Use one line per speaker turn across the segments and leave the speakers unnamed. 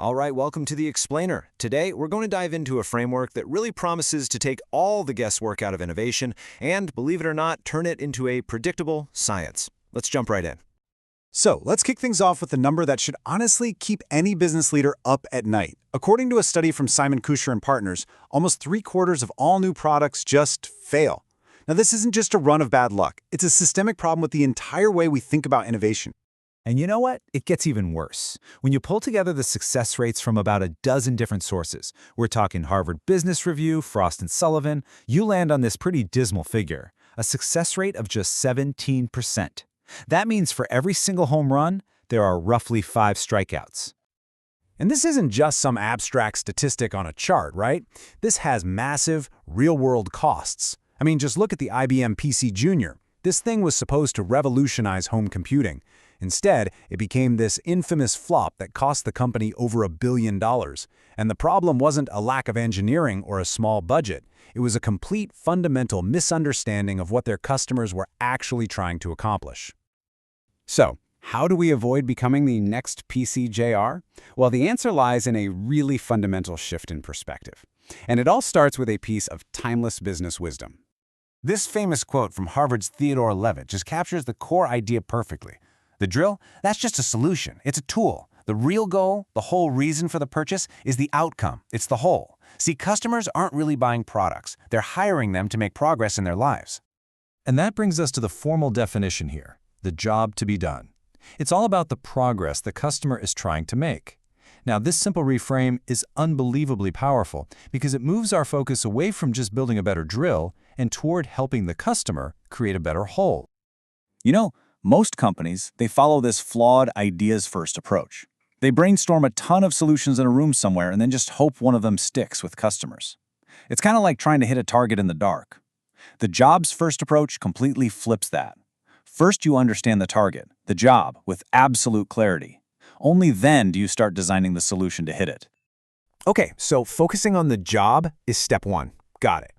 All right, welcome to The Explainer. Today, we're going to dive into a framework that really promises to take all the guesswork out of innovation and, believe it or not, turn it into a predictable science. Let's jump right in.
So let's kick things off with a number that should honestly keep any business leader up at night. According to a study from Simon Kucher and Partners, almost 3/4 of all new products just fail. Now, this isn't just a run of bad luck. It's a systemic problem with the entire way we think about innovation.
And you know what? It gets even worse. When you pull together the success rates from about a dozen different sources, we're talking Harvard Business Review, Frost & Sullivan, you land on this pretty dismal figure, a success rate of just 17%. That means for every single home run, there are roughly 5 strikeouts.
And this isn't just some abstract statistic on a chart, right? This has massive, real-world costs. I mean, just look at the IBM PC Junior. This thing was supposed to revolutionize home computing. Instead, it became this infamous flop that cost the company over $1 billion. And the problem wasn't a lack of engineering or a small budget. It was a complete fundamental misunderstanding of what their customers were actually trying to accomplish. So, how do we avoid becoming the next PCJR? Well, the answer lies in a really fundamental shift in perspective. And it all starts with a piece of timeless business wisdom. This famous quote from Harvard's Theodore Levitt just captures the core idea perfectly. The drill? That's just a solution. It's a tool. The real goal, the whole reason for the purchase, is the outcome. It's the whole. See, customers aren't really buying products. They're hiring them to make progress in their lives.
And that brings us to the formal definition here, the job to be done. It's all about the progress the customer is trying to make. Now, this simple reframe is unbelievably powerful because it moves our focus away from just building a better drill and toward helping the customer create a better whole.
You know, most companies, they follow this flawed ideas-first approach. They brainstorm a ton of solutions in a room somewhere and then just hope one of them sticks with customers. It's kind of like trying to hit a target in the dark. The jobs-first approach completely flips that. First, you understand the target, the job, with absolute clarity. Only then do you start designing the solution to hit it.
Okay, so focusing on the job is step one. Got it.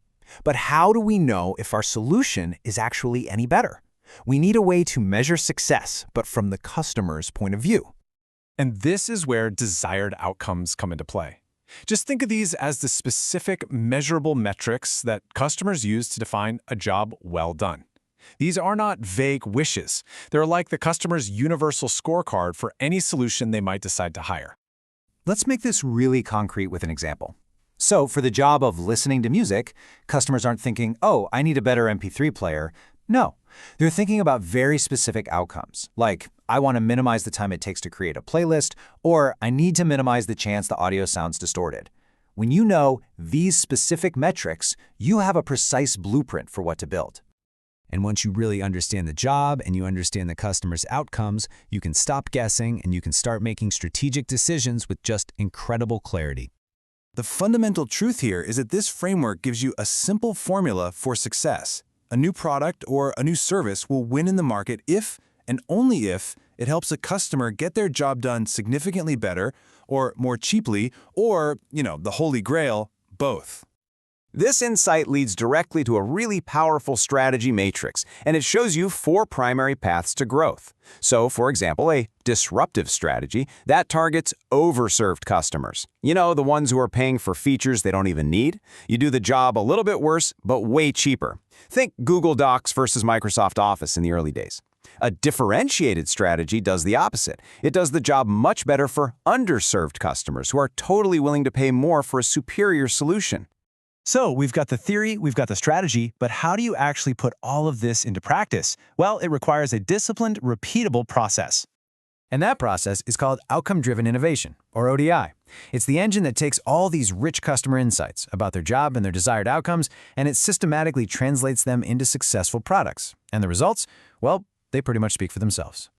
But how do we know if our solution is actually any better? We need a way to measure success, but from the customer's point of view.
And this is where desired outcomes come into play. Just think of these as the specific, measurable metrics that customers use to define a job well done. These are not vague wishes. They're like the customer's universal scorecard for any solution they might decide to hire.
Let's make this really concrete with an example. So, for the job of listening to music, customers aren't thinking, oh, I need a better MP3 player. No, they're thinking about very specific outcomes, like I want to minimize the time it takes to create a playlist, or I need to minimize the chance the audio sounds distorted. When you know these specific metrics, you have a precise blueprint for what to build. And once you really understand the job and you understand the customer's outcomes, you can stop guessing and you can start making strategic decisions with just incredible clarity.
The fundamental truth here is that this framework gives you a simple formula for success. A new product or a new service will win in the market if, and only if, it helps a customer get their job done significantly better or more cheaply or, the holy grail, both.
This insight leads directly to a really powerful strategy matrix, and it shows you 4 primary paths to growth. So, for example, a disruptive strategy that targets overserved customers. The ones who are paying for features they don't even need. You do the job a little bit worse, but way cheaper. Think Google Docs versus Microsoft Office in the early days. A differentiated strategy does the opposite. It does the job much better for underserved customers who are totally willing to pay more for a superior solution.
So, we've got the theory, we've got the strategy, but how do you actually put all of this into practice? Well, it requires a disciplined, repeatable process. And that process is called outcome-driven innovation, or ODI. It's the engine that takes all these rich customer insights about their job and their desired outcomes, and it systematically translates them into successful products. And the results? Well, they pretty much speak for themselves.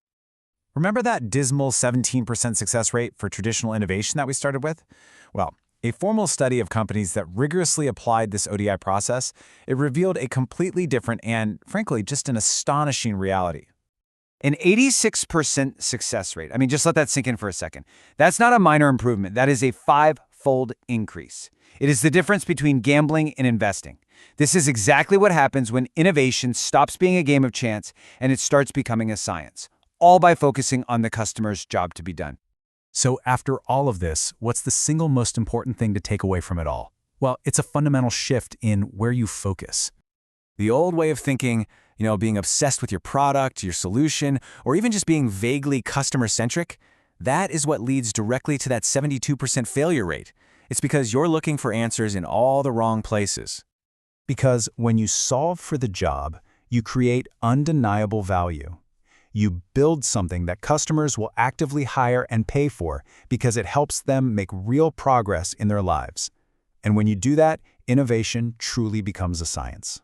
Remember that dismal 17% success rate for traditional innovation that we started with? Well, a formal study of companies that rigorously applied this ODI process, it revealed a completely different and, frankly, just an astonishing reality.
An 86% success rate. I mean, just let that sink in for a second. That's not a minor improvement. That is a 5-fold increase. It is the difference between gambling and investing. This is exactly what happens when innovation stops being a game of chance and it starts becoming a science, all by focusing on the customer's job to be done.
So after all of this, what's the single most important thing to take away from it all? Well, it's a fundamental shift in where you focus.
The old way of thinking, being obsessed with your product, your solution, or even just being vaguely customer-centric, that is what leads directly to that 72% failure rate. It's because you're looking for answers in all the wrong places.
Because when you solve for the job, you create undeniable value. You build something that customers will actively hire and pay for because it helps them make real progress in their lives. And when you do that, innovation truly becomes a science.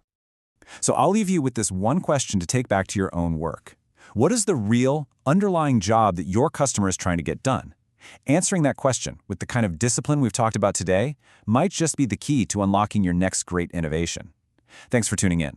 So I'll leave you with this one question to take back to your own work. What is the real, underlying job that your customer is trying to get done? Answering that question with the kind of discipline we've talked about today might just be the key to unlocking your next great innovation. Thanks for tuning in.